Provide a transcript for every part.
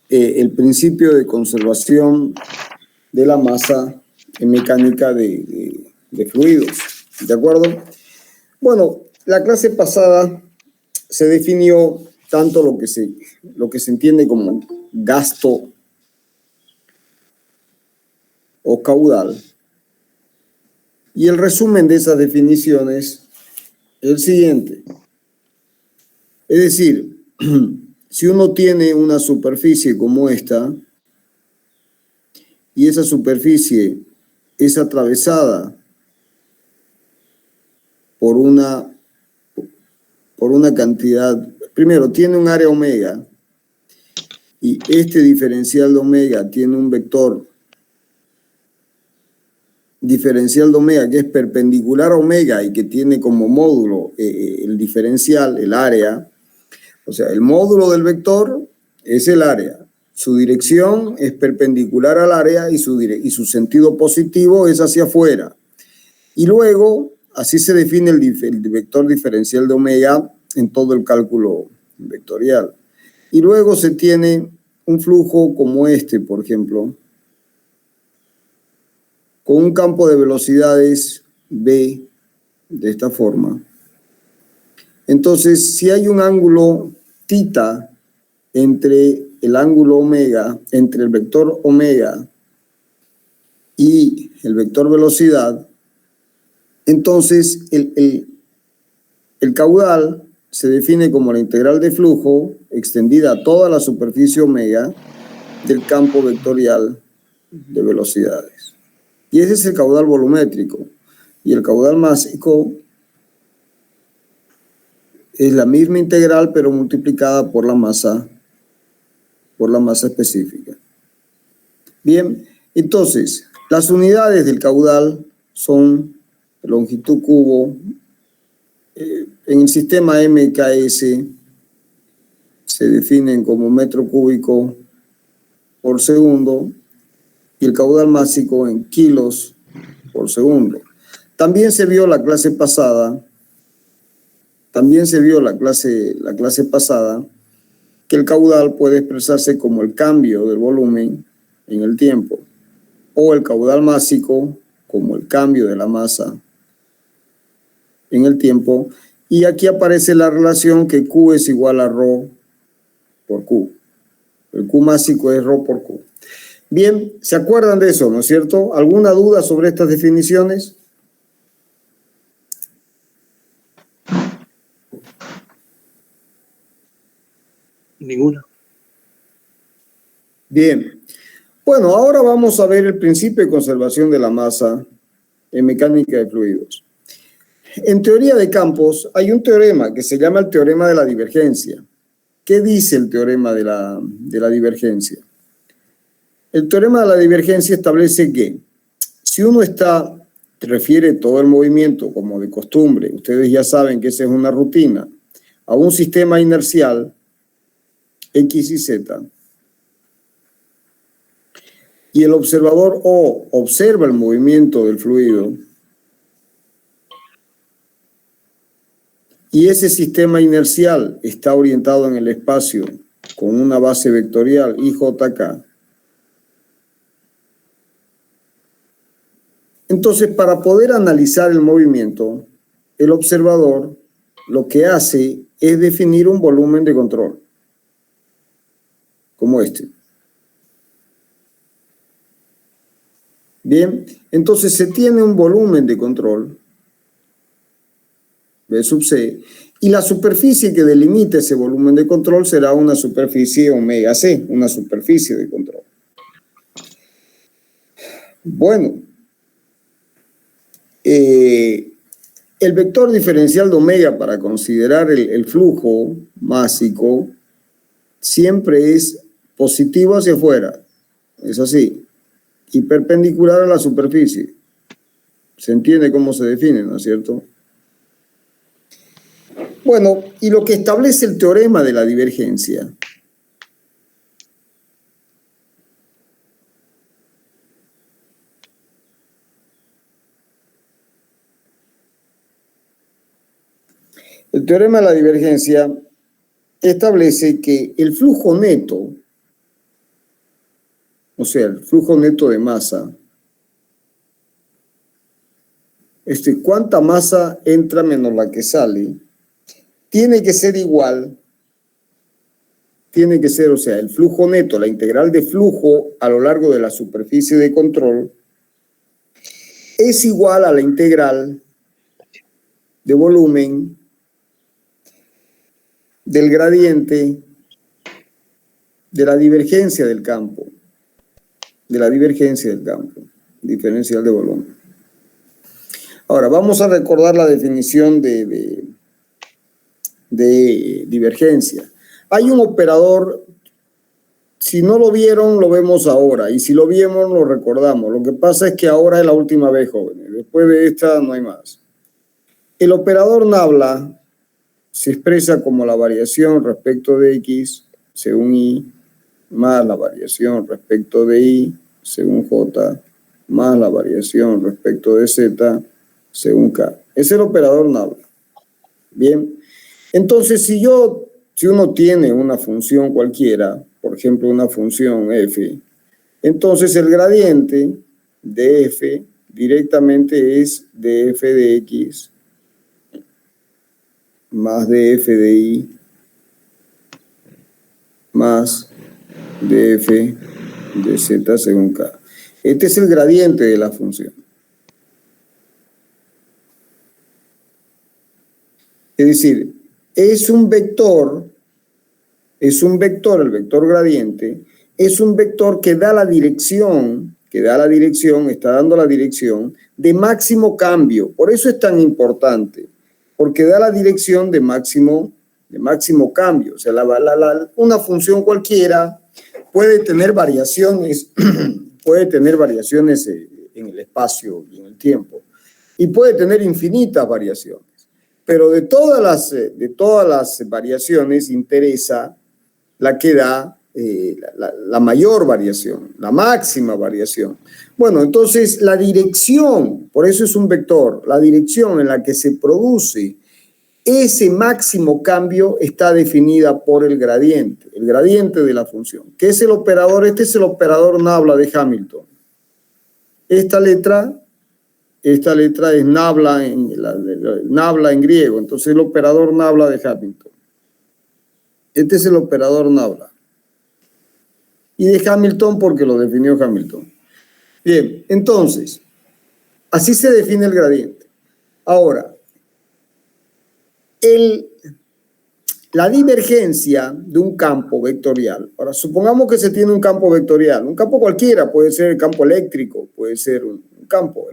el principio de conservación de la masa en mecánica de fluidos. ¿De acuerdo? Bueno, la clase pasada se definió tanto lo que se entiende como gasto o caudal. Y el resumen de esas definiciones es el siguiente. Es decir, si uno tiene una superficie como esta, y esa superficie es atravesada por una cantidad, primero tiene un área omega, y este diferencial de omega tiene un vector diferencial de omega que es perpendicular a omega y que tiene como módulo el diferencial, el área. O sea, el módulo del vector es el área. Su dirección es perpendicular al área y su sentido positivo es hacia afuera. Y luego, así se define el vector diferencial de omega en todo el cálculo vectorial. Y luego se tiene un flujo como este, por ejemplo, con un campo de velocidades B de esta forma. Entonces, si hay un ángulo θ entre el ángulo omega, entre el vector omega y el vector velocidad, entonces el caudal se define como la integral de flujo extendida a toda la superficie omega del campo vectorial de velocidades. Y ese es el caudal volumétrico. Y el caudal másico es la misma integral, pero multiplicada por la masa específica. Bien, entonces, las unidades del caudal son longitud cubo. En el sistema MKS se definen como metro cúbico por segundo y el caudal másico en kilos por segundo. También se vio la clase pasada, que el caudal puede expresarse como el cambio del volumen en el tiempo, o el caudal másico como el cambio de la masa en el tiempo, y aquí aparece la relación que Q es igual a ρ por Q. El Q másico es ρ por Q. Bien, ¿se acuerdan de eso, no es cierto? ¿Alguna duda sobre estas definiciones? Ninguna. Bien. Bueno, ahora vamos a ver el principio de conservación de la masa en mecánica de fluidos. En teoría de campos hay un teorema que se llama el teorema de la divergencia. ¿Qué dice el teorema de la divergencia? El teorema de la divergencia establece que si uno refiere todo el movimiento como de costumbre, ustedes ya saben que esa es una rutina, a un sistema inercial X y Z, y el observador O observa el movimiento del fluido, y ese sistema inercial está orientado en el espacio con una base vectorial IJK. Entonces, para poder analizar el movimiento, el observador lo que hace es definir un volumen de control, como este. Bien, entonces se tiene un volumen de control, B sub C, y la superficie que delimita ese volumen de control será una superficie omega C, una superficie de control. Bueno, el vector diferencial de omega para considerar el flujo másico siempre es positivo hacia afuera, es así, y perpendicular a la superficie. Se entiende cómo se define, ¿no es cierto? Bueno, y lo que establece el teorema de la divergencia establece que el flujo neto, o sea, el flujo neto de masa, cuánta masa entra menos la que sale, tiene que ser igual, o sea, el flujo neto, la integral de flujo a lo largo de la superficie de control, es igual a la integral de volumen del gradiente de la divergencia del campo, diferencial de volumen. Ahora, vamos a recordar la definición de divergencia. Hay un operador, si no lo vieron, lo vemos ahora, y si lo vimos, lo recordamos. Lo que pasa es que ahora es la última vez, jóvenes. Después de esta no hay más. El operador nabla se expresa como la variación respecto de X según Y, más la variación respecto de Y según J, más la variación respecto de Z según K. Es el operador nabla. Bien. Entonces, si uno tiene una función cualquiera, por ejemplo, una función f, entonces el gradiente de f directamente es df de x más df de y más df de z según k. Este es el gradiente de la función. Es decir, es un vector, el vector gradiente, es un vector que da la dirección, está dando la dirección de máximo cambio. Por eso es tan importante, porque da la dirección de máximo cambio. O sea, una función cualquiera puede tener variaciones, en el espacio y en el tiempo, y puede tener infinitas variaciones. Pero de todas las variaciones interesa la que da la mayor variación, la máxima variación. Bueno, entonces la dirección, por eso es un vector, la dirección en la que se produce ese máximo cambio está definida por el gradiente de la función. ¿Qué es el operador? Este es el operador nabla de Hamilton. Esta letra es nabla en griego, entonces el operador nabla de Hamilton. Este es el operador nabla. Y de Hamilton porque lo definió Hamilton. Bien, entonces, así se define el gradiente. Ahora, la divergencia de un campo vectorial. Ahora, supongamos que se tiene un campo vectorial, un campo cualquiera, puede ser el campo eléctrico, puede ser un campo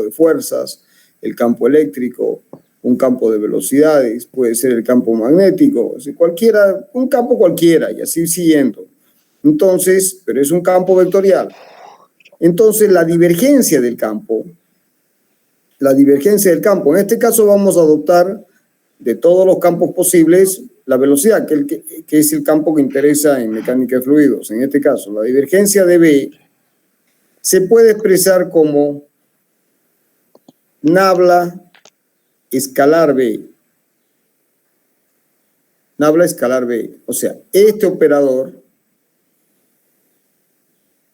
de fuerzas, el campo eléctrico, un campo de velocidades, puede ser el campo magnético, un campo cualquiera y así siguiendo. Entonces, pero es un campo vectorial. Entonces, la divergencia del campo, en este caso vamos a adoptar de todos los campos posibles la velocidad, que es el campo que interesa en mecánica de fluidos. En este caso, la divergencia de B se puede expresar como nabla escalar B. Nabla escalar B. O sea, este operador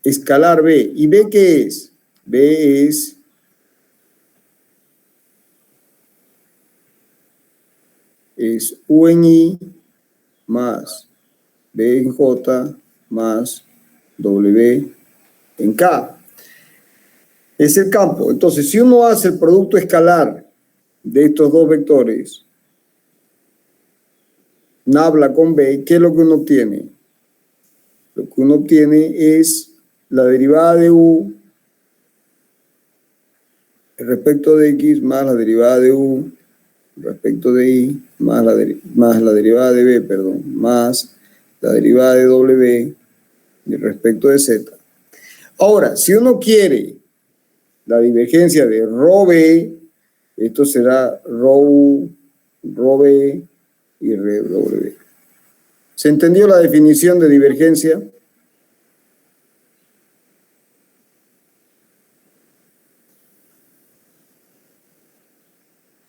escalar B. ¿Y B qué es? B es U en I más B en J más W en K. Es el campo. Entonces, si uno hace el producto escalar de estos dos vectores, nabla con B, ¿qué es lo que uno obtiene? Lo que uno obtiene es la derivada de U respecto de X más la derivada de U respecto de Y más la derivada de B, perdón, más la derivada de W respecto de Z. Ahora, si uno quiere la divergencia de ρ B, esto será ρ U, ρ B y ρ W. ¿Se entendió la definición de divergencia?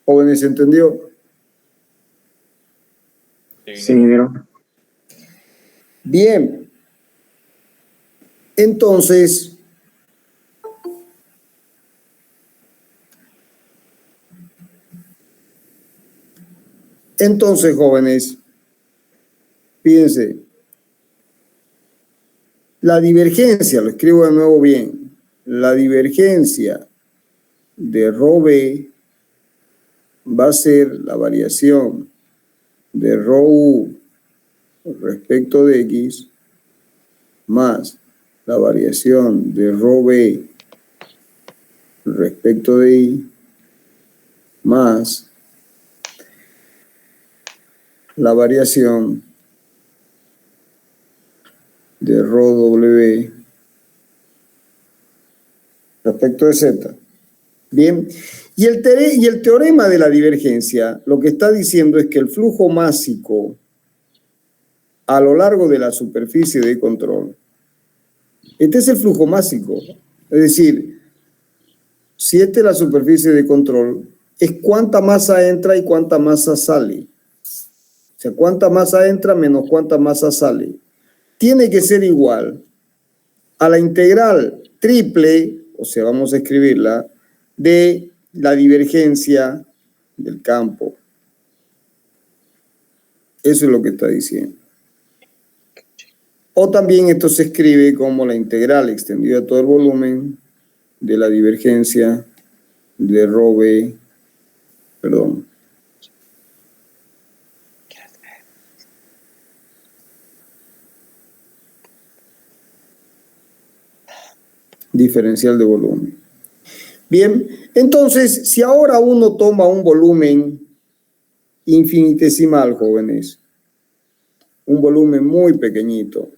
¿Jóvenes, se entendió? Sí, ingeniero. Bien. Entonces, jóvenes, fíjense, la divergencia, lo escribo de nuevo bien, la divergencia de rho b va a ser la variación de rho u respecto de x más la variación de rho b respecto de y más la variación de rho w respecto de z. Bien, y el teorema de la divergencia lo que está diciendo es que el flujo másico a lo largo de la superficie de control, este es el flujo másico, es decir, si esta es la superficie de control, es cuánta masa entra y cuánta masa sale. O sea, cuánta masa entra menos cuánta masa sale. Tiene que ser igual a la integral triple, o sea, vamos a escribirla, de la divergencia del campo. Eso es lo que está diciendo. O también esto se escribe como la integral extendida a todo el volumen de la divergencia de rho b, perdón. Diferencial de volumen. Bien, entonces, si ahora uno toma un volumen infinitesimal, jóvenes, un volumen muy pequeñito,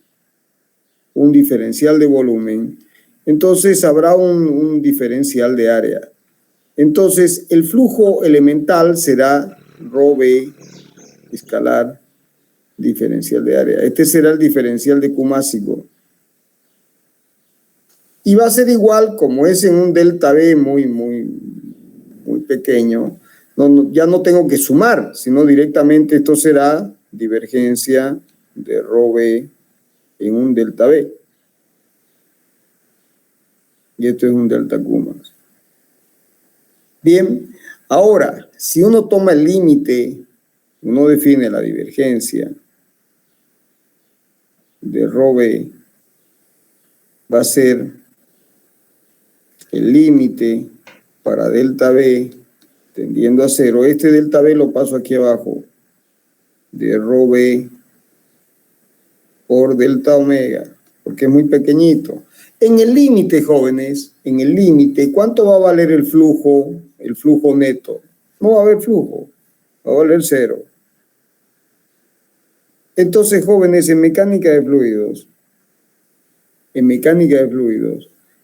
un diferencial de volumen, entonces habrá un diferencial de área. Entonces, el flujo elemental será rho b escalar diferencial de área. Este será el diferencial de Q másico. Y va a ser igual, como es en un delta B muy pequeño, ya no tengo que sumar, sino directamente esto será divergencia de rho b en un delta B. Y esto es un delta Q más. Bien, ahora, si uno toma el límite, uno define la divergencia de rho b, va a ser el límite para delta B tendiendo a cero. Este delta B lo paso aquí abajo, de rho b por delta omega, porque es muy pequeñito. En el límite, jóvenes, en el límite, ¿cuánto va a valer el flujo neto? No va a haber flujo, va a valer cero. Entonces, jóvenes, en mecánica de fluidos,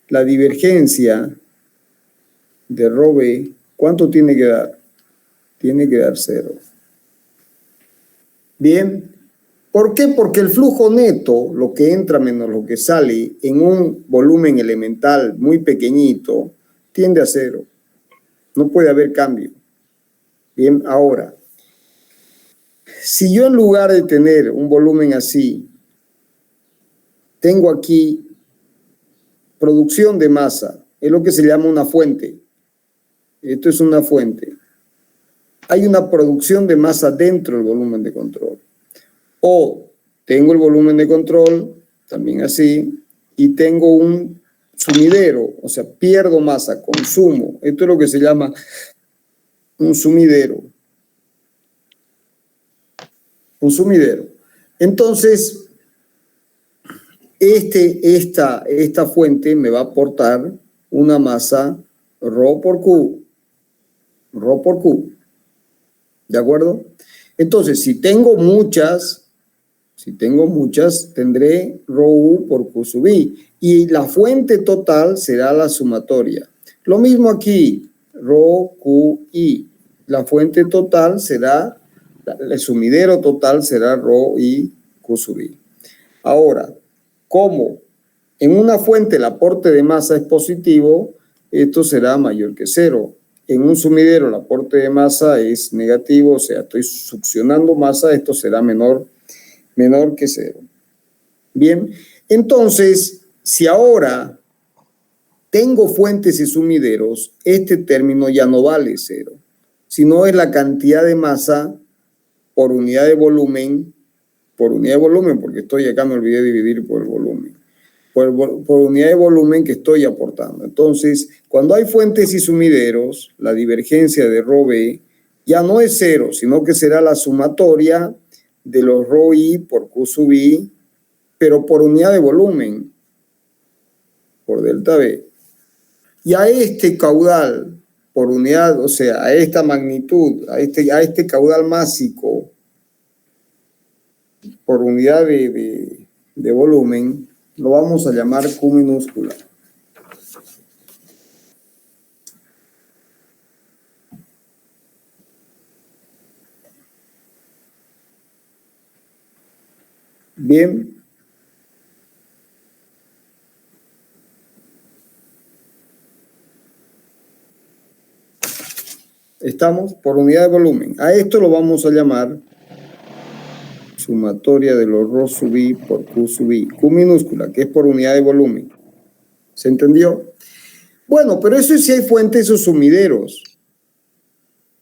la divergencia de rho b, ¿cuánto tiene que dar? Tiene que dar cero. Bien, ¿por qué? Porque el flujo neto, lo que entra menos lo que sale en un volumen elemental muy pequeñito, tiende a cero. No puede haber cambio. Bien, ahora, si yo en lugar de tener un volumen así, tengo aquí producción de masa, es lo que se llama una fuente. Esto es una fuente. Hay una producción de masa dentro del volumen de control. O tengo el volumen de control, también así, y tengo un sumidero, o sea, pierdo masa, consumo. Esto es lo que se llama un sumidero. Un sumidero. Entonces, esta fuente me va a aportar una masa rho por Q. Rho por Q. ¿De acuerdo? Entonces, si tengo muchas, tendré rho U por Q sub I. Y la fuente total será la sumatoria. Lo mismo aquí, rho Q I. La fuente total será, el sumidero total será rho I Q sub I. Ahora, como en una fuente el aporte de masa es positivo, esto será mayor que cero. en un sumidero el aporte de masa es negativo, o sea, estoy succionando masa, esto será menor que cero. Bien, entonces, si ahora tengo fuentes y sumideros, este término ya no vale cero, sino es la cantidad de masa por unidad de volumen, porque estoy acá, me olvidé dividir por el volumen, por unidad de volumen que estoy aportando. Entonces, cuando hay fuentes y sumideros, la divergencia de ρB ya no es cero, sino que será la sumatoria de los ρI por Q sub I, pero por unidad de volumen, por delta B. Y a este caudal por unidad, o sea, a esta magnitud, a este caudal másico por unidad de volumen, lo vamos a llamar Q minúscula. Bien. Estamos por unidad de volumen. A esto lo vamos a llamar sumatoria de los ρ sub I por Q sub I. Q minúscula, que es por unidad de volumen. ¿Se entendió? Bueno, pero eso es si hay fuentes o sumideros.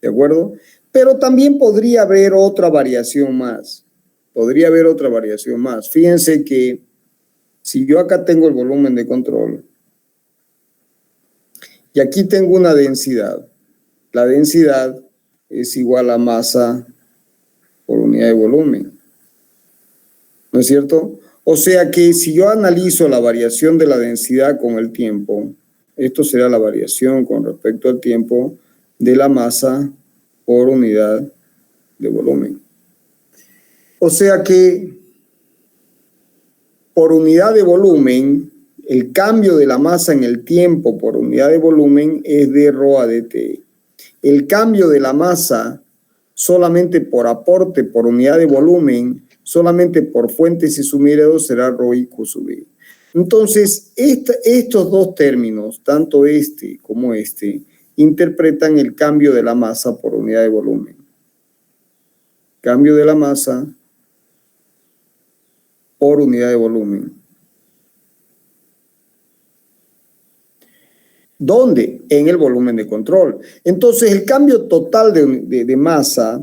¿De acuerdo? Pero también podría haber otra variación más. Fíjense que si yo acá tengo el volumen de control y aquí tengo una densidad, la densidad es igual a masa por unidad de volumen. ¿No es cierto? O sea que si yo analizo la variación de la densidad con el tiempo, esto será la variación con respecto al tiempo de la masa por unidad de volumen. O sea que por unidad de volumen, el cambio de la masa en el tiempo por unidad de volumen es d ρ a dt. El cambio de la masa solamente por aporte por unidad de volumen, solamente por fuentes y sumideros será ρI Q sub I. Entonces, estos dos términos, tanto este como este, interpretan el cambio de la masa por unidad de volumen. Cambio de la masa por unidad de volumen. ¿Dónde? En el volumen de control. Entonces, el cambio total de masa,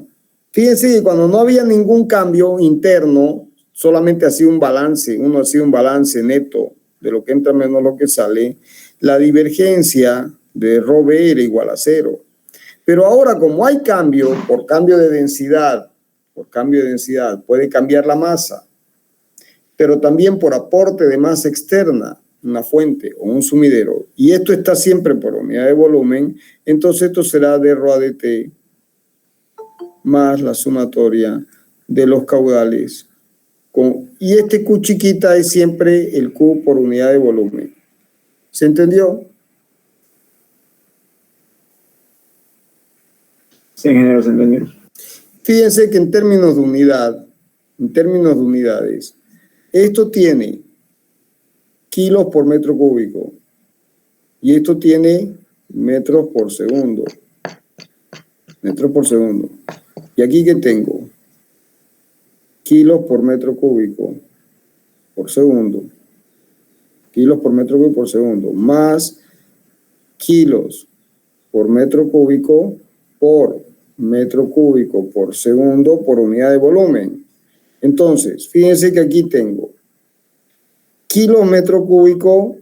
fíjense que cuando no había ningún cambio interno, solamente hacía un balance, uno hacía un balance neto de lo que entra menos lo que sale, la divergencia de ρB era igual a cero. Pero ahora, como hay cambio, por cambio de densidad, puede cambiar la masa, pero también por aporte de masa externa, una fuente o un sumidero, y esto está siempre por unidad de volumen, entonces esto será d ρ a dt más la sumatoria de los caudales. Y este Q chiquita es siempre el Q por unidad de volumen. ¿Se entendió? Sí, ingeniero, se entendió. Fíjense que en términos de unidades, esto tiene kilos por metro cúbico y esto tiene metros por segundo. Y aquí que tengo kilos por metro cúbico por segundo. Kilos por metro cúbico por segundo más kilos por metro cúbico por segundo por unidad de volumen. Entonces, fíjense que aquí tengo kilos metro cúbico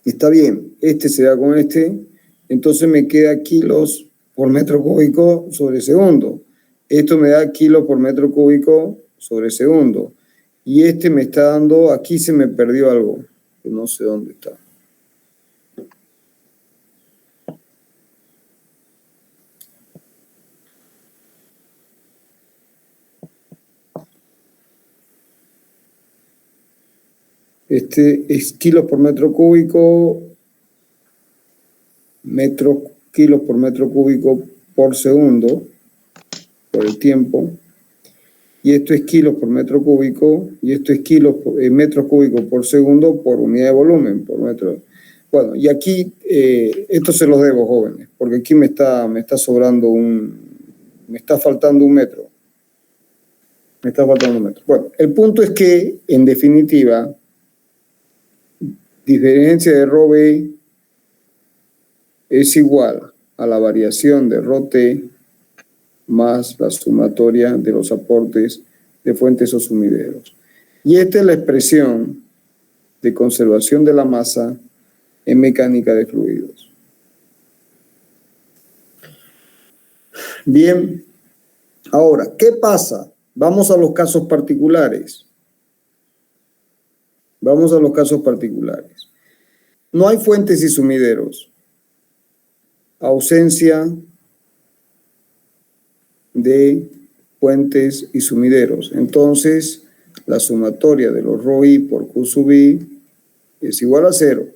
está bien, este se da con este, entonces me queda kilos por metro cúbico sobre segundo. Esto me da kilos por metro cúbico sobre segundo. Y este me está dando, aquí se me perdió algo, que no sé dónde está. Este es kilos por metro cúbico, kilos por metro cúbico por segundo, por el tiempo. y esto es kilos por metro cúbico, y esto es metros cúbicos por segundo por unidad de volumen, por metro. Bueno, y aquí, esto se los debo, jóvenes, porque aquí me está faltando un metro. Me está faltando un metro. Bueno, el punto es que, en definitiva, diferencia de ρB es igual a la variación de ρT más la sumatoria de los aportes de fuentes o sumideros. Y esta es la expresión de conservación de la masa en mecánica de fluidos. Bien, ahora, ¿qué pasa? Vamos a los casos particulares. Vamos a los casos particulares. No hay fuentes y sumideros. Ausencia de fuentes y sumideros. Entonces, la sumatoria de los ρI por Q sub I es igual a 0.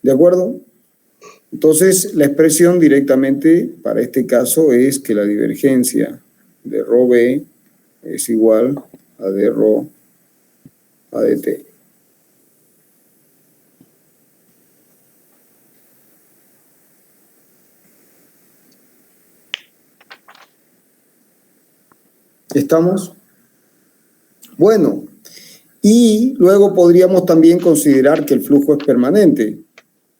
¿De acuerdo? Entonces, la expresión directamente para este caso es que la divergencia de ρB es igual a dρ a dt. ¿Estamos? Bueno, y luego podríamos también considerar que el flujo es permanente.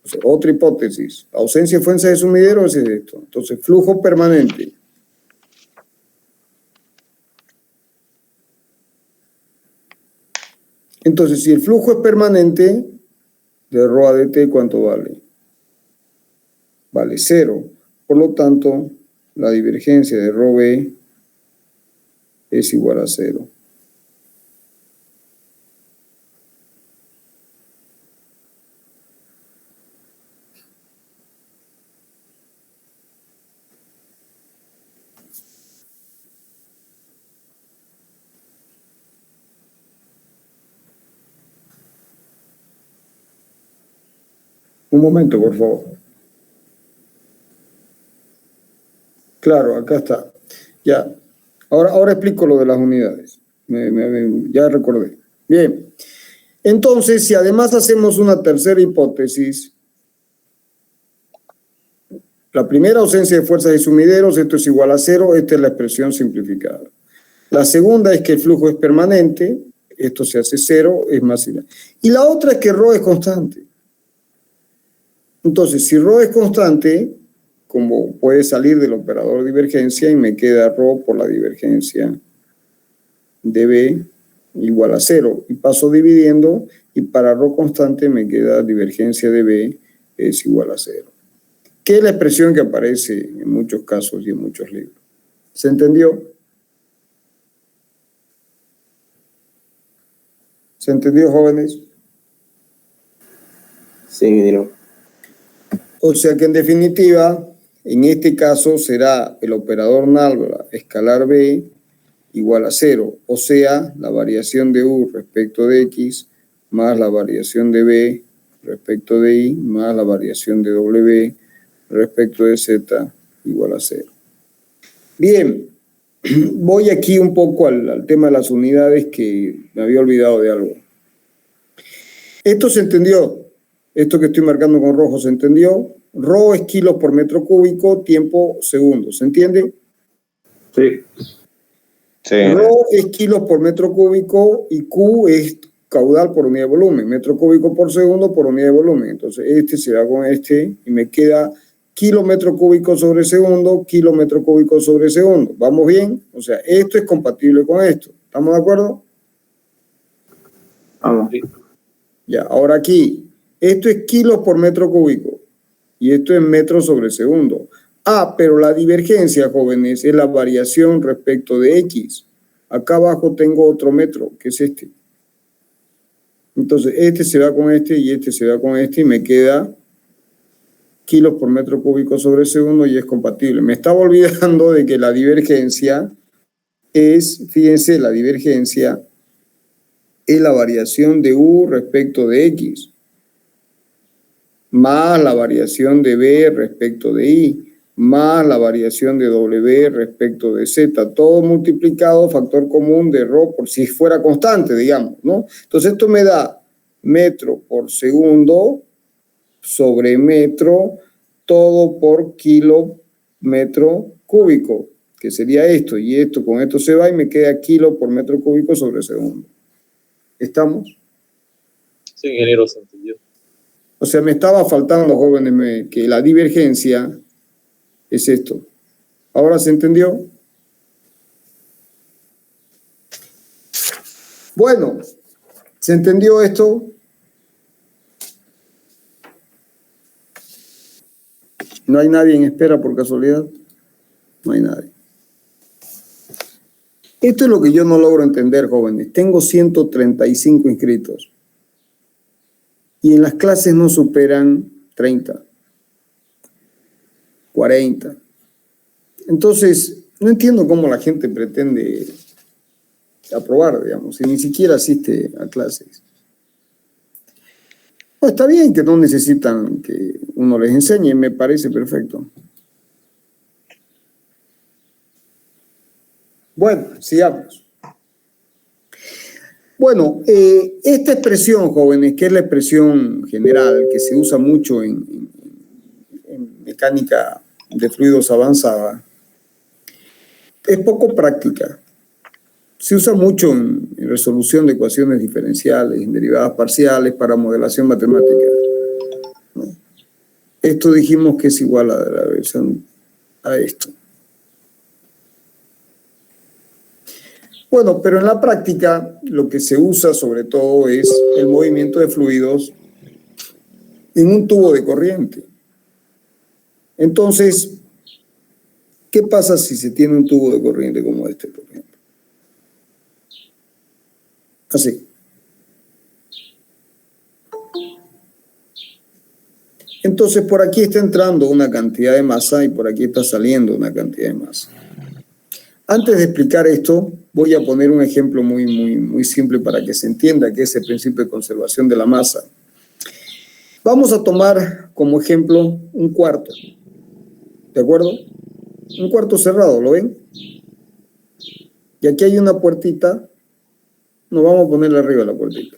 O sea, otra hipótesis. Ausencia de fuentes de sumideros es esto. Entonces, flujo permanente. Entonces, si el flujo es permanente, de ρ a dt, ¿cuánto vale? Vale 0. Por lo tanto, la divergencia de ρB es igual a 0. Un momento, por favor. Claro, acá está. Ya. Ahora explico lo de las unidades. Ya recordé. Bien. Entonces, si además hacemos una tercera hipótesis, la primera, ausencia de fuerzas y sumideros, esto es igual a 0, esta es la expresión simplificada. La segunda es que el flujo es permanente, esto se hace 0, es más. Y la otra es que ρ es constante. Entonces, si ρ es constante, como puede salir del operador de divergencia y me queda ρ por la divergencia de B igual a 0. Y paso dividiendo y para ρ constante me queda divergencia de B es igual a 0. Que es la expresión que aparece en muchos casos y en muchos libros. ¿Se entendió? ¿Se entendió, jóvenes? Sí, Dino. O sea que en definitiva, en este caso será el operador nalga escalar B igual a 0, o sea, la variación de U respecto de X más la variación de B respecto de Y más la variación de W respecto de Z igual a 0. Bien, voy aquí un poco al tema de las unidades que me había olvidado de algo. Esto se entendió. Esto que estoy marcando con rojo se entendió. ρ es kilos por metro cúbico, tiempo segundo. ¿Se entiende? Sí. Sí. ρ es kilos por metro cúbico y Q es caudal por unidad de volumen. Metro cúbico por segundo por unidad de volumen. Entonces este se va con este y me queda kilómetro cúbico sobre segundo, kilómetro cúbico sobre segundo. ¿Vamos bien? O sea, esto es compatible con esto. ¿Estamos de acuerdo? Vamos. Ya, ahora aquí. Esto es kilos por metro cúbico y esto es metros sobre segundo. Ah, pero la divergencia, jóvenes, es la variación respecto de X. Acá abajo tengo otro metro, que es este. Entonces, este se va con este y este se va con este y me queda kilos por metro cúbico sobre segundo y es compatible. Me estaba olvidando de que la divergencia es, fíjense, la divergencia es la variación de U respecto de X más la variación de B respecto de Y. más la variación de W respecto de Z, todo multiplicado, factor común de ρ por si fuera constante, digamos, ¿no? Entonces esto me da metro por segundo sobre metro, todo por kilómetro cúbico, que sería esto, y esto con esto se va y me queda kilo por metro cúbico sobre segundo. ¿Estamos? Sí, ingeniero, se entendió. O sea, me estaba faltando, jóvenes, que la divergencia es esto. ¿Ahora se entendió? Bueno, ¿se entendió esto? ¿No hay nadie en espera por casualidad? No hay nadie. Esto es lo que yo no logro entender, jóvenes. Tengo 135 inscritos. Y en las clases no superan 30, 40. Entonces, no entiendo cómo la gente pretende aprobar, digamos, si ni siquiera asiste a clases. No, está bien que no necesitan que uno les enseñe, me parece perfecto. Bueno, sigamos. Bueno, esta expresión, jóvenes, que es la expresión general que se usa mucho en mecánica de fluidos avanzada, es poco práctica. Se usa mucho en resolución de ecuaciones diferenciales, en derivadas parciales para modelación matemática, ¿no? Esto dijimos que es igual a la versión a esto. Bueno, pero en la práctica lo que se usa sobre todo es el movimiento de fluidos en un tubo de corriente. Entonces, ¿qué pasa si se tiene un tubo de corriente como este, por ejemplo? Así. Entonces, por aquí está entrando una cantidad de masa y por aquí está saliendo una cantidad de masa. Antes de explicar esto, voy a poner un ejemplo muy simple para que se entienda que es el principio de conservación de la masa. Vamos a tomar como ejemplo un cuarto, ¿de acuerdo? Un cuarto cerrado, ¿lo ven? Y aquí hay una puertita, nos vamos a ponerle arriba la puertita.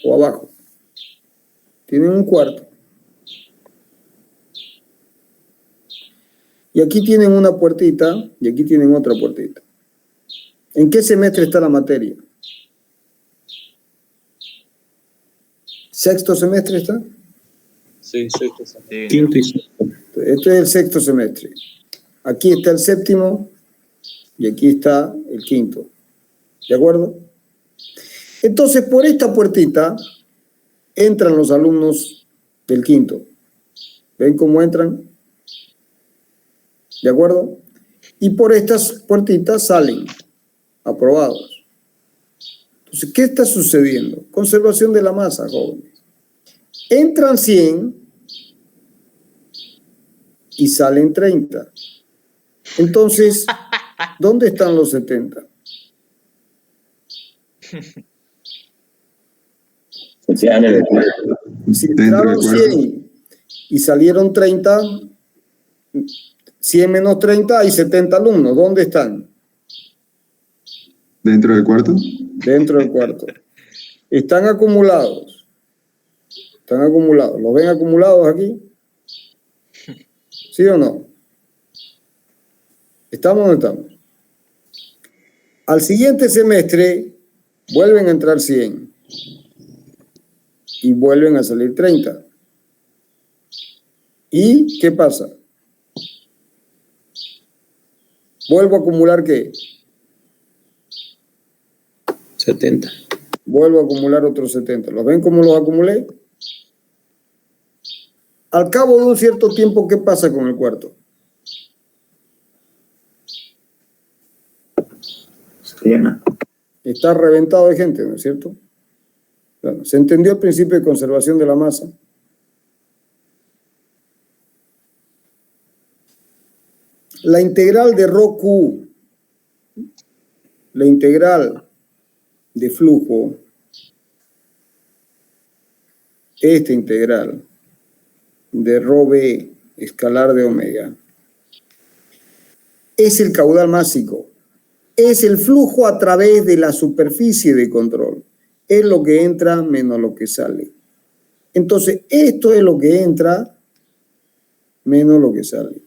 O abajo. Tienen un cuarto. Y aquí tienen una puertita y aquí tienen otra puertita. ¿En qué semestre está la materia? ¿Sexto semestre está? Sí, sexto semestre. Quinto y sexto. Este es el sexto semestre. Aquí está el séptimo y aquí está el quinto. ¿De acuerdo? Entonces, por esta puertita entran los alumnos del quinto. ¿Ven cómo entran? ¿De acuerdo? Y por estas puertitas salen aprobados. Entonces, ¿qué está sucediendo? Conservación de la masa, jóvenes. Entran 100 y salen 30. Entonces, ¿dónde están los 70? Si entraron 100 y salieron 30, 100 menos 30, hay 70 alumnos. ¿Dónde están? ¿Dentro del cuarto? Dentro del cuarto. Están acumulados. Están acumulados. ¿Los ven acumulados aquí? ¿Sí o no? ¿Estamos o no estamos? Al siguiente semestre vuelven a entrar 100 y vuelven a salir 30. ¿Y qué pasa? ¿Vuelvo a acumular qué? 70. Vuelvo a acumular otros 70. ¿Los ven cómo los acumulé? Al cabo de un cierto tiempo, ¿qué pasa con el cuarto? Se llena. Está reventado de gente, ¿no es cierto? Bueno, ¿se entendió el principio de conservación de la masa? La integral de ρQ, la integral de flujo, esta integral, de rho b escalar de omega es el caudal másico. Es el flujo a través de la superficie de control. Es lo que entra menos lo que sale. Entonces, esto es lo que entra menos lo que sale.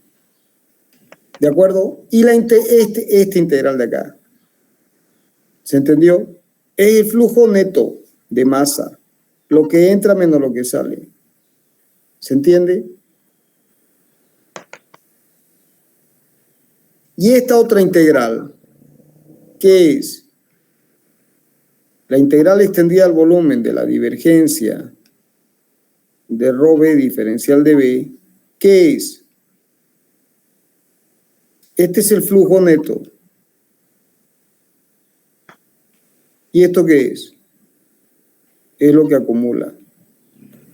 ¿De acuerdo? Y este integral de acá. ¿Se entendió? Es el flujo neto de masa. Lo que entra menos lo que sale. ¿Se entiende? Y esta otra integral, ¿qué es? La integral extendida al volumen de la divergencia de rho b diferencial de b, ¿qué es? Este es el flujo neto. ¿Y esto qué es? Es lo que acumula.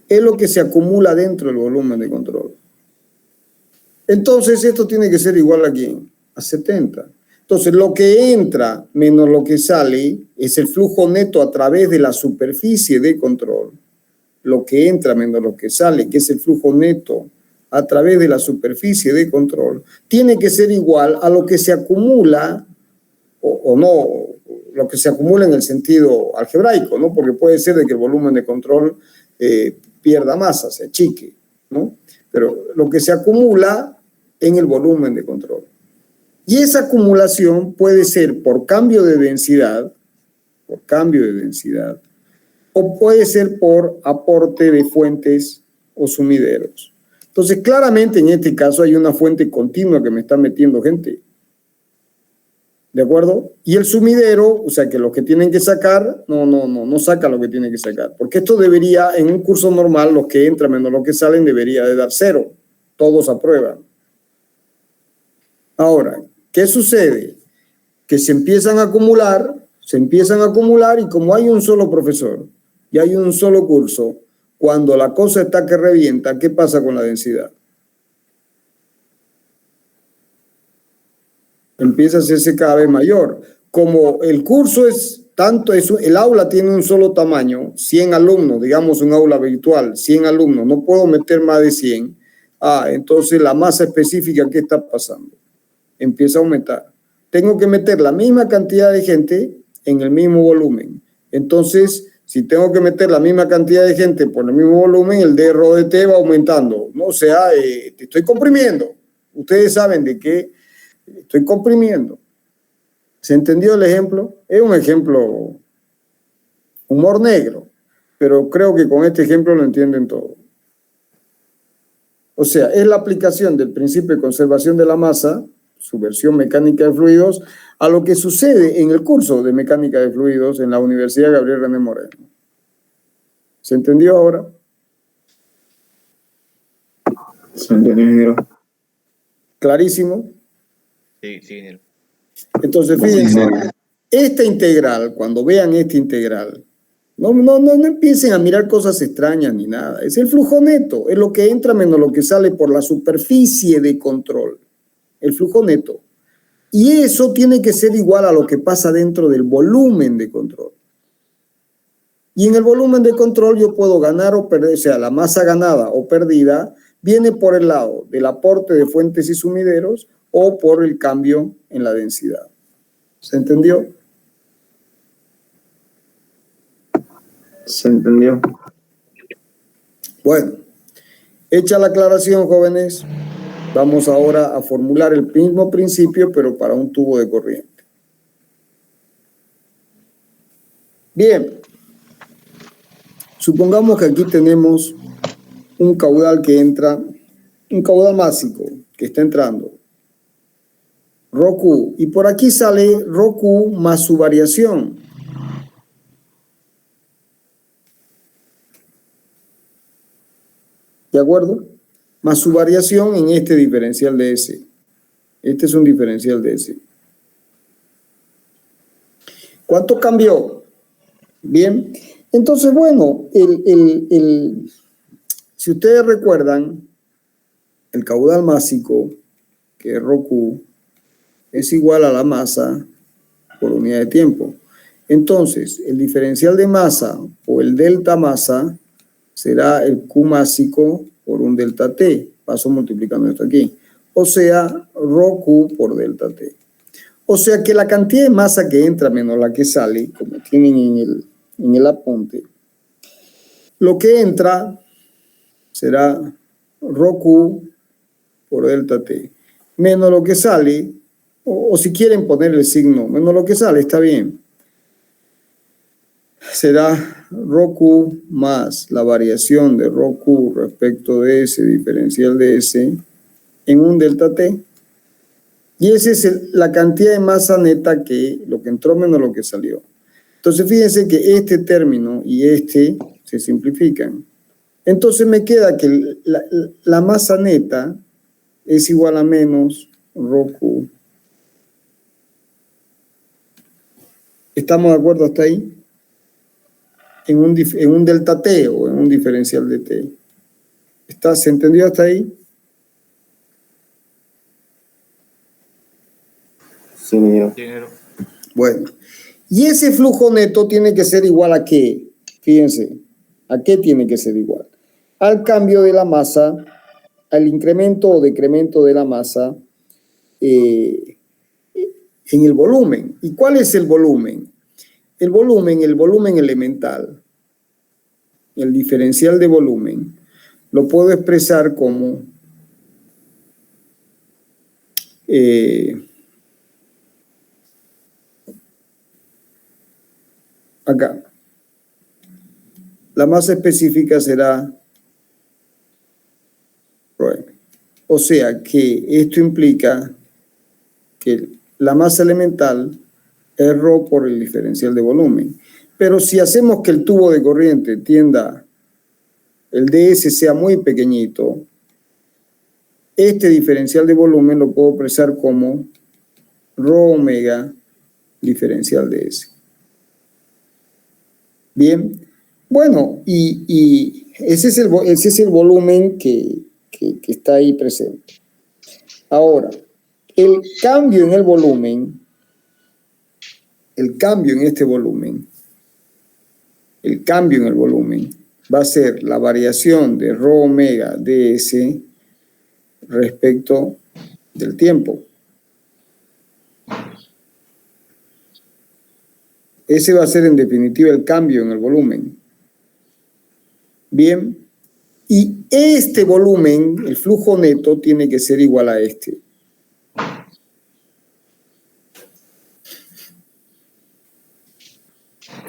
Es lo que se acumula dentro del volumen de control. Entonces, esto tiene que ser igual a ¿quién? A 70. Entonces, lo que entra menos lo que sale es el flujo neto a través de la superficie de control. Lo que entra menos lo que sale, que es el flujo neto a través de la superficie de control, tiene que ser igual a lo que se acumula, o no, lo que se acumula en el sentido algebraico, ¿no? Porque puede ser de que el volumen de control pierda masa, se achique, ¿no? Pero lo que se acumula en el volumen de control. Y esa acumulación puede ser por cambio de densidad, o puede ser por aporte de fuentes o sumideros. Entonces, claramente en este caso hay una fuente continua que me está metiendo gente. ¿De acuerdo? Y el sumidero, o sea que los que tienen que sacar, no saca lo que tienen que sacar. Porque esto debería, en un curso normal, los que entran menos los que salen, debería de dar 0. Todos aprueban. Ahora, ¿qué sucede? Que se empiezan a acumular y como hay un solo profesor y hay un solo curso, cuando la cosa está que revienta, ¿qué pasa con la densidad? Empieza a hacerse cada vez mayor. Como el curso es tanto, el aula tiene un solo tamaño, 100 alumnos, digamos un aula virtual, 100 alumnos, no puedo meter más de 100. Entonces la masa específica, ¿qué está pasando? Empieza a aumentar. Tengo que meter la misma cantidad de gente en el mismo volumen. Entonces, si tengo que meter la misma cantidad de gente por el mismo volumen, el d rho de t va aumentando, ¿no? O sea, te estoy comprimiendo. Ustedes saben de qué estoy comprimiendo. ¿Se entendió el ejemplo? Es un ejemplo humor negro, pero creo que con este ejemplo lo entienden todo. O sea, es la aplicación del principio de conservación de la masa, su versión mecánica de fluidos, a lo que sucede en el curso de mecánica de fluidos en la Universidad Gabriel René Moreno. ¿Se entendió ahora? Se entendió, ingeniero. ¿Clarísimo? Sí, ingeniero. Entonces, fíjense, esta integral, cuando vean esta integral, no empiecen a mirar cosas extrañas ni nada. Es el flujo neto, es lo que entra menos lo que sale por la superficie de control. El flujo neto. Y eso tiene que ser igual a lo que pasa dentro del volumen de control. Y en el volumen de control yo puedo ganar o perder, o sea, la masa ganada o perdida viene por el lado del aporte de fuentes y sumideros o por el cambio en la densidad. ¿Se entendió? Se entendió. Bueno, hecha la aclaración, jóvenes, vamos ahora a formular el mismo principio, pero para un tubo de corriente. Bien, supongamos que aquí tenemos un caudal que entra, un caudal másico que está entrando, rho Q, y por aquí sale rho Q más su variación. ¿De acuerdo? Más su variación en este diferencial de S. Este es un diferencial de S. ¿Cuánto cambió? Bien. Entonces, bueno, si ustedes recuerdan, el caudal másico, que es rho Q, es igual a la masa por unidad de tiempo. Entonces, el diferencial de masa o el delta masa será el Q másico por un delta T. Paso multiplicando esto aquí. O sea, rho Q por delta T. O sea que la cantidad de masa que entra menos la que sale, como tienen en el apunte, lo que entra será rho Q por delta T, menos lo que sale, o si quieren poner el signo, menos lo que sale, está bien. Será rho Q más la variación de rho Q respecto de S diferencial de S en un delta T. Y esa es la cantidad de masa neta que lo que entró menos lo que salió. Entonces fíjense que este término y este se simplifican. Entonces me queda que la masa neta es igual a menos rho Q. ¿Estamos de acuerdo hasta ahí? En un delta T o en un diferencial de T. ¿Se entendió hasta ahí? Sí, ingeniero. Sí, ingeniero. Bueno, y ese flujo neto tiene que ser igual a ¿qué? Fíjense, ¿a qué tiene que ser igual? Al cambio de la masa, al incremento o decremento de la masa en el volumen. ¿Y cuál es el volumen? El volumen elemental, el diferencial de volumen, lo puedo expresar como acá. La masa específica será rho m. O sea que esto implica que la masa elemental es rho por el diferencial de volumen. Pero si hacemos que el tubo de corriente tienda, el ds sea muy pequeñito, este diferencial de volumen lo puedo expresar como rho omega diferencial de S. Bien, bueno, y ese es el volumen que está ahí presente. Ahora, el cambio en el volumen, el cambio en este volumen, el cambio en el volumen va a ser la variación de rho omega ds respecto del tiempo. Ese va a ser en definitiva el cambio en el volumen. Bien, y este volumen, el flujo neto, tiene que ser igual a este.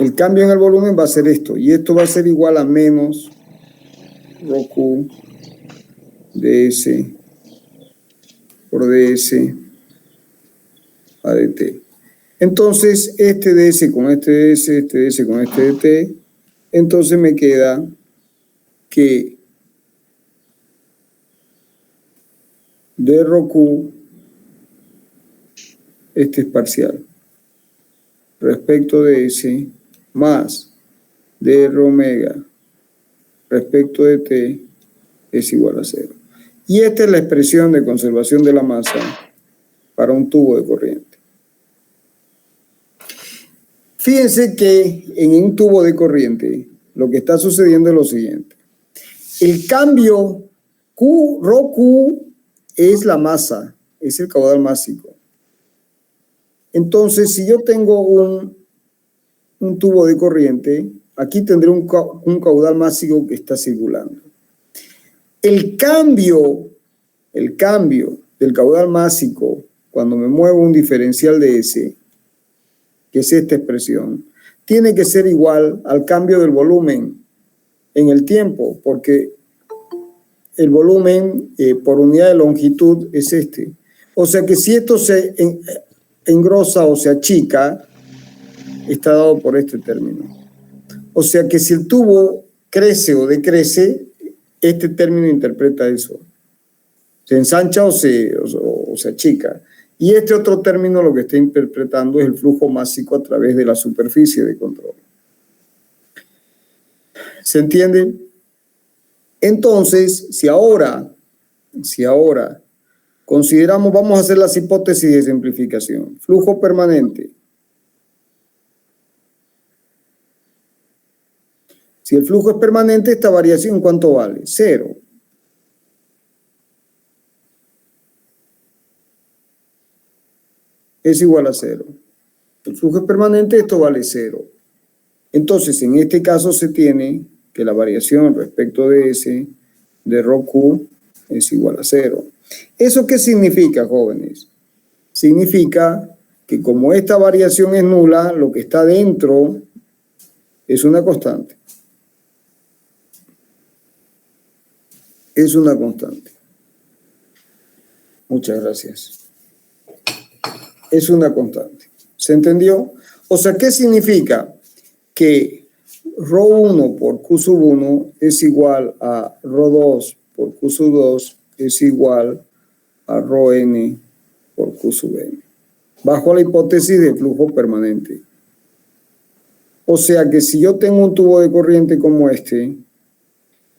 El cambio en el volumen va a ser esto, y esto va a ser igual a menos rho Q ds por ds a dt. Entonces, este ds con este ds, este ds con este dt, entonces me queda que d rho Q, este es parcial, respecto de S, más d rho omega respecto de T es igual a 0. Y esta es la expresión de conservación de la masa para un tubo de corriente. Fíjense que en un tubo de corriente lo que está sucediendo es lo siguiente. El cambio Q, rho Q es la masa, es el caudal másico. Entonces, si yo tengo un tubo de corriente, aquí tendré un caudal másico que está circulando. El cambio del caudal másico cuando me muevo un diferencial de S, que es esta expresión, tiene que ser igual al cambio del volumen en el tiempo, porque el volumen por unidad de longitud es este. O sea que si esto se engrosa o se achica, está dado por este término. O sea que si el tubo crece o decrece, este término interpreta eso. Se ensancha o se achica. Y este otro término lo que está interpretando es el flujo másico a través de la superficie de control. ¿Se entiende? Entonces, si ahora consideramos, vamos a hacer las hipótesis de simplificación. Flujo permanente. Si el flujo es permanente, esta variación, ¿cuánto vale? 0. es igual a 0. El flujo es permanente, esto vale 0. Entonces, en este caso se tiene que la variación respecto de S de rho Q es igual a 0. ¿Eso qué significa, jóvenes? Significa que como esta variación es nula, lo que está dentro es una constante. Es una constante. Muchas gracias. Es una constante. ¿Se entendió? O sea, ¿qué significa? Que rho 1 por Q sub 1 es igual a rho 2 por Q sub 2 es igual a rho n por Q sub n. Bajo la hipótesis de flujo permanente. O sea que si yo tengo un tubo de corriente como este,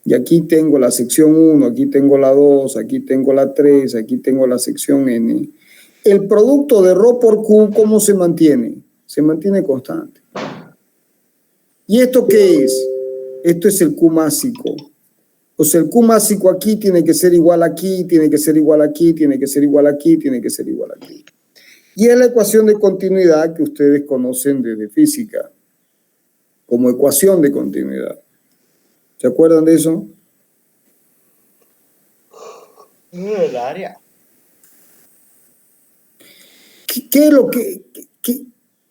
y aquí tengo la sección 1, aquí tengo la 2, aquí tengo la 3, aquí tengo la sección n, el producto de rho por Q, ¿cómo se mantiene? Se mantiene constante. ¿Y esto qué es? Esto es el Q másico. O sea, el Q másico aquí tiene que ser igual aquí, tiene que ser igual aquí, tiene que ser igual aquí, tiene que ser igual aquí. Y es la ecuación de continuidad que ustedes conocen desde física, como ecuación de continuidad. ¿Se acuerdan de eso? El área. ¿Qué es lo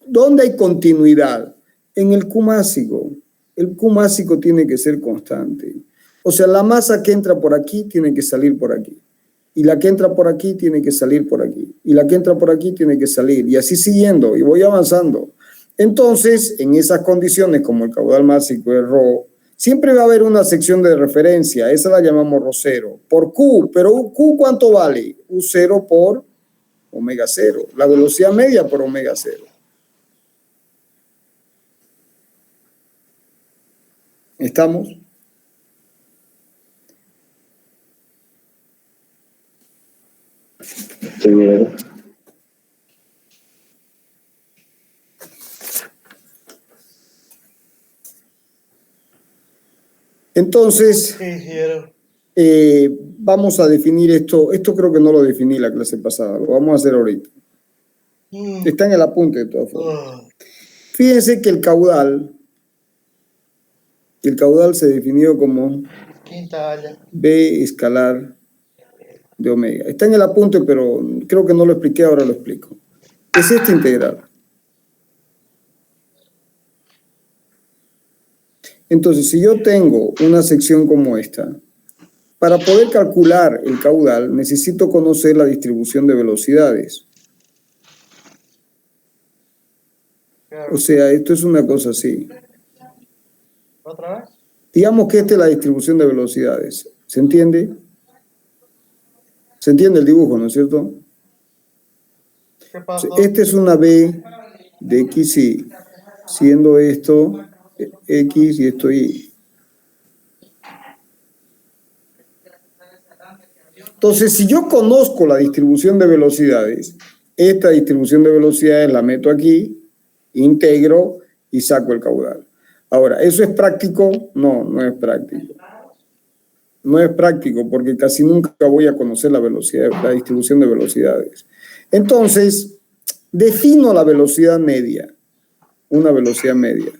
¿Dónde hay continuidad? En el Q másico. El Q másico tiene que ser constante. O sea, la masa que entra por aquí tiene que salir por aquí. Y la que entra por aquí tiene que salir por aquí. Y la que entra por aquí tiene que salir. Y así siguiendo. Y voy avanzando. Entonces, en esas condiciones, como el caudal másico es rho, siempre va a haber una sección de referencia. Esa la llamamos rho 0. Por Q. Pero Q, ¿cuánto vale? U0 por omega 0. La velocidad media por omega 0. ¿Estamos? Sí, mira. Entonces, vamos a definir esto. Esto creo que no lo definí la clase pasada. Lo vamos a hacer ahorita. Está en el apunte de todas formas. Fíjense que el caudal se definió como B escalar de omega. Está en el apunte, pero creo que no lo expliqué, ahora lo explico. Es esta integral. Entonces, si yo tengo una sección como esta, para poder calcular el caudal, necesito conocer la distribución de velocidades. O sea, esto es una cosa así. ¿Otra vez? Digamos que esta es la distribución de velocidades. ¿Se entiende? ¿Se entiende el dibujo, no es cierto? ¿Qué pasó? Esta es una B de XY, siendo esto X y esto Y. Entonces, si yo conozco la distribución de velocidades, esta distribución de velocidades la meto aquí, integro y saco el caudal. Ahora, ¿eso es práctico? No, no es práctico. No es práctico porque casi nunca voy a conocer la velocidad, la distribución de velocidades. Entonces, defino la velocidad media, una velocidad media.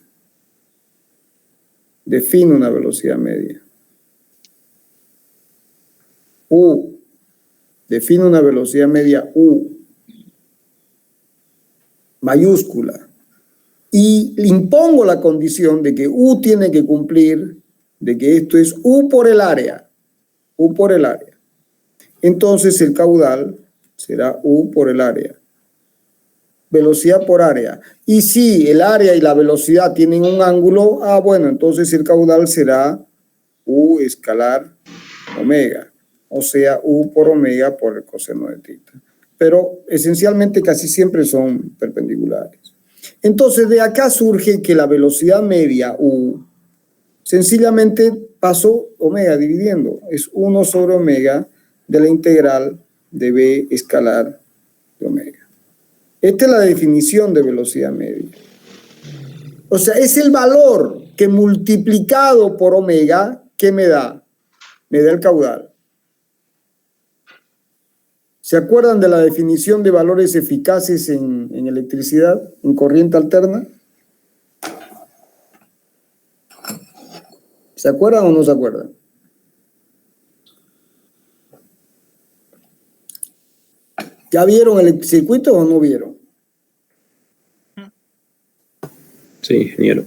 Defino una velocidad media. U. Defino una velocidad media U. Mayúscula. Y le impongo la condición de que U tiene que cumplir, de que esto es U por el área. U por el área. Entonces el caudal será U por el área. Velocidad por área. Y si el área y la velocidad tienen un ángulo, bueno, entonces el caudal será U escalar omega. O sea, U por omega por el coseno de tita. Pero esencialmente casi siempre son perpendiculares. Entonces de acá surge que la velocidad media U, sencillamente paso omega dividiendo. Es 1 sobre omega de la integral de B escalar de omega. Esta es la definición de velocidad media. O sea, es el valor que multiplicado por omega, ¿qué me da? Me da el caudal. ¿Se acuerdan de la definición de valores eficaces en electricidad, en corriente alterna? ¿Se acuerdan o no se acuerdan? ¿Ya vieron el circuito o no vieron? Sí, ingeniero.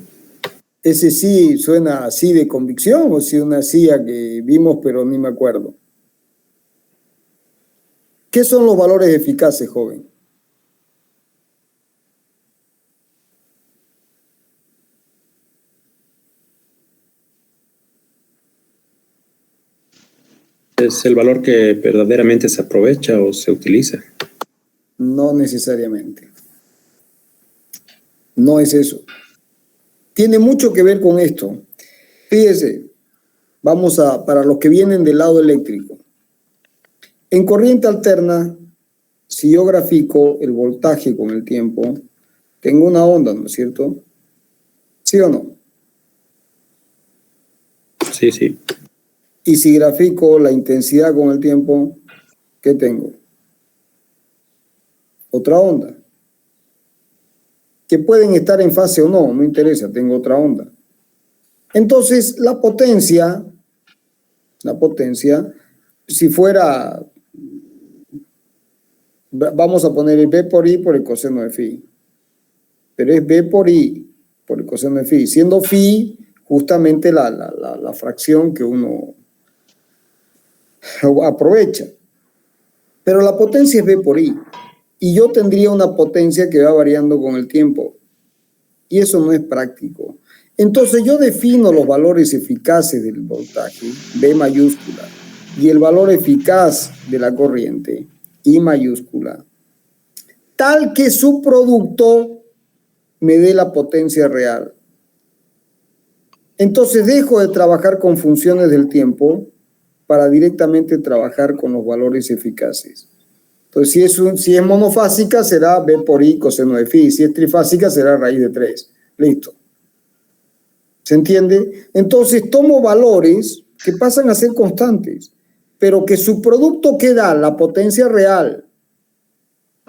¿Ese sí suena así de convicción o si una silla que vimos pero ni me acuerdo? ¿Qué son los valores eficaces, joven? ¿Es el valor que verdaderamente se aprovecha o se utiliza? No necesariamente. No es eso. Tiene mucho que ver con esto. Fíjese, para los que vienen del lado eléctrico. En corriente alterna, si yo grafico el voltaje con el tiempo, tengo una onda, ¿no es cierto? ¿Sí o no? Sí, sí. Y si grafico la intensidad con el tiempo, ¿qué tengo? Otra onda. Que pueden estar en fase o no, no interesa, tengo otra onda. Entonces, la potencia, si fuera, vamos a poner el B por I por el coseno de phi, pero es B por I por el coseno de phi, siendo phi justamente la fracción que uno aprovecha. Pero la potencia es B por I, y yo tendría una potencia que va variando con el tiempo, y eso no es práctico. Entonces yo defino los valores eficaces del voltaje, B mayúscula, y el valor eficaz de la corriente, I mayúscula, tal que su producto me dé la potencia real. Entonces dejo de trabajar con funciones del tiempo para directamente trabajar con los valores eficaces. Entonces si es monofásica será B por I coseno de phi, si es trifásica será raíz de 3. Listo. ¿Se entiende? Entonces tomo valores que pasan a ser constantes, pero que su producto que da la potencia real.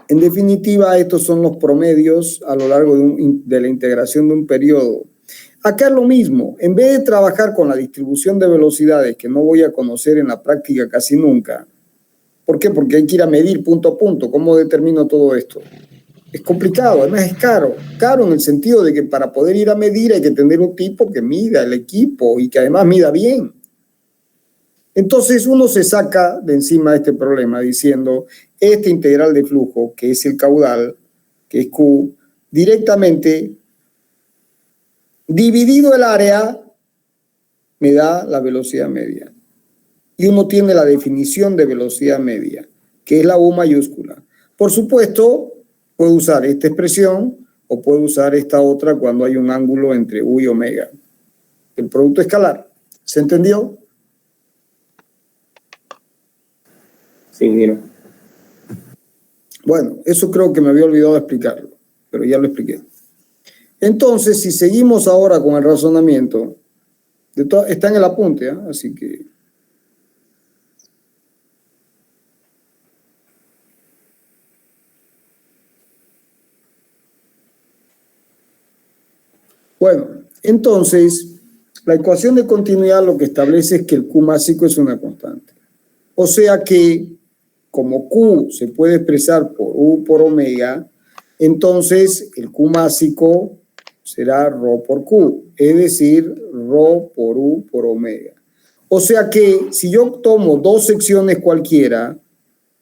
En definitiva, estos son los promedios a lo largo de la integración de un periodo. Acá es lo mismo. En vez de trabajar con la distribución de velocidades, que no voy a conocer en la práctica casi nunca. ¿Por qué? Porque hay que ir a medir punto a punto. ¿Cómo determino todo esto? Es complicado, además es caro. Caro en el sentido de que para poder ir a medir hay que tener un tipo que mida el equipo y que además mida bien. Entonces uno se saca de encima este problema diciendo, este integral de flujo, que es el caudal, que es Q, directamente dividido el área, me da la velocidad media. Y uno tiene la definición de velocidad media, que es la U mayúscula. Por supuesto, puedo usar esta expresión o puedo usar esta otra cuando hay un ángulo entre U y omega. El producto escalar. ¿Se entendió? Sí, ingeniero. Bueno, eso creo que me había olvidado de explicarlo, pero ya lo expliqué. Entonces, si seguimos ahora con el razonamiento, está en el apunte, ¿eh? Así que... Bueno, entonces, la ecuación de continuidad lo que establece es que el Q másico es una constante. O sea que, como Q se puede expresar por U por omega, entonces el Q másico será ρ por Q, es decir, ρ por U por omega. O sea que si yo tomo dos secciones cualquiera,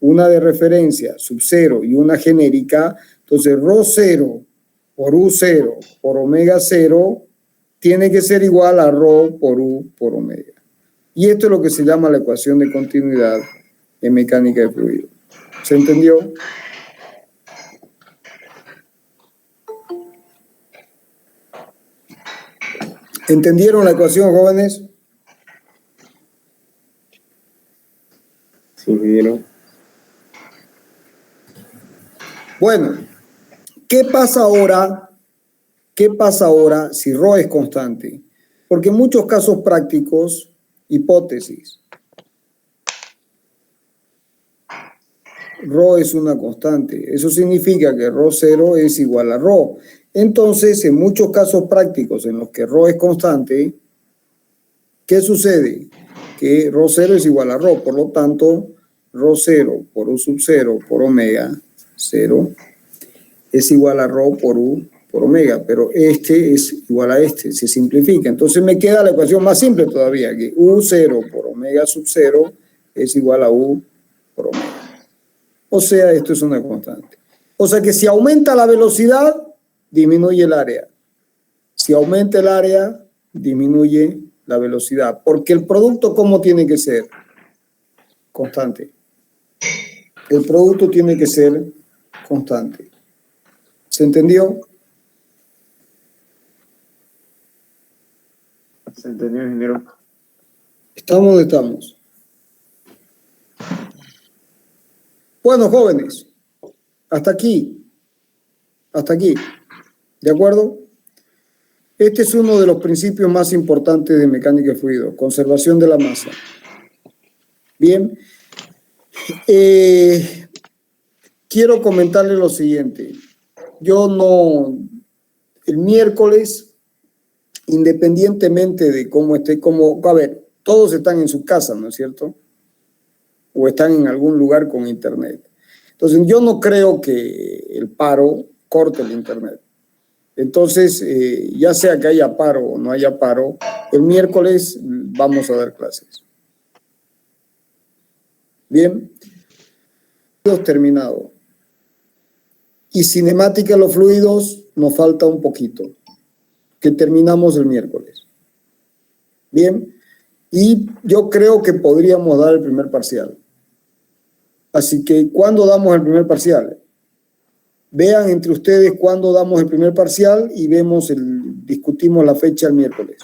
una de referencia, sub 0 y una genérica, entonces ρ0 por U0 por omega 0 tiene que ser igual a ρ por U por omega. Y esto es lo que se llama la ecuación de continuidad en mecánica de fluidos. ¿Se entendió? ¿Entendieron la ecuación, jóvenes? Sí, ingeniero. Bueno, ¿qué pasa ahora? ¿Qué pasa ahora si ρ es constante? Porque en muchos casos prácticos, hipótesis, Rho es una constante. Eso significa que Rho0 es igual a Rho. Entonces, en muchos casos prácticos en los que Rho es constante, ¿qué sucede? Que Rho0 es igual a Rho. Por lo tanto, Rho0 por U sub 0 por omega 0 es igual a Rho por U por omega. Pero este es igual a este. Se simplifica. Entonces me queda la ecuación más simple todavía, que U0 por omega sub 0 es igual a U por omega. O sea, esto es una constante. O sea que si aumenta la velocidad, disminuye el área. Si aumenta el área, disminuye la velocidad. Porque el producto, ¿cómo tiene que ser? Constante. El producto tiene que ser constante. ¿Se entendió? Se entendió, ingeniero. ¿Estamos donde estamos? Bueno, jóvenes, hasta aquí. Hasta aquí. ¿De acuerdo? Este es uno de los principios más importantes de mecánica de fluidos, conservación de la masa. Bien. Quiero comentarles lo siguiente. El miércoles, independientemente de cómo esté, a ver, todos están en su casa, ¿no es cierto? O están en algún lugar con internet. Entonces, yo no creo que el paro corte el internet. Entonces, ya sea que haya paro o no haya paro, el miércoles vamos a dar clases. Bien. Terminado. Y cinemática de los fluidos nos falta un poquito, que terminamos el miércoles. Bien. Y yo creo que podríamos dar el primer parcial. Así que, ¿cuándo damos el primer parcial? Vean entre ustedes cuándo damos el primer parcial y discutimos la fecha el miércoles.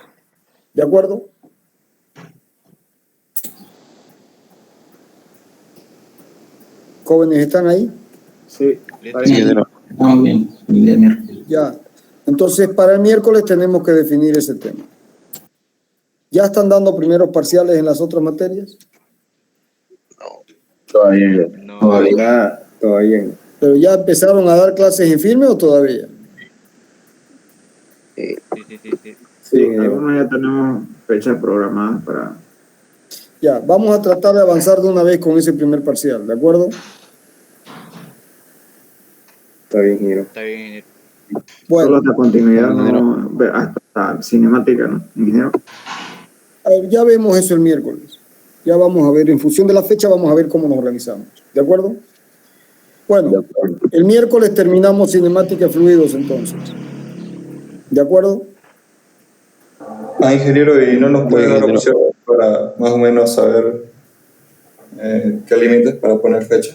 ¿De acuerdo? ¿Jóvenes están ahí? Sí. Estamos bien. Ya. Entonces, para el miércoles tenemos que definir ese tema. ¿Ya están dando primeros parciales en las otras materias? Todavía no. Todavía. ¿Pero ya empezaron a dar clases en firme o todavía? Sí, algunos ya tenemos fecha programada para... Ya, vamos a tratar de avanzar de una vez con ese primer parcial, ¿de acuerdo? Está bien, ingeniero. Está bien, ingeniero. Bueno. Solo hasta continuidad, no, hasta cinemática, ¿no, ingeniero? A ver, ya vemos eso el miércoles. Ya vamos a ver, en función de la fecha, vamos a ver cómo nos organizamos. ¿De acuerdo? Bueno, el miércoles terminamos cinemática de fluidos entonces. ¿De acuerdo? Ingeniero, ¿y no nos puede dar opción para más o menos saber qué límites para poner fecha?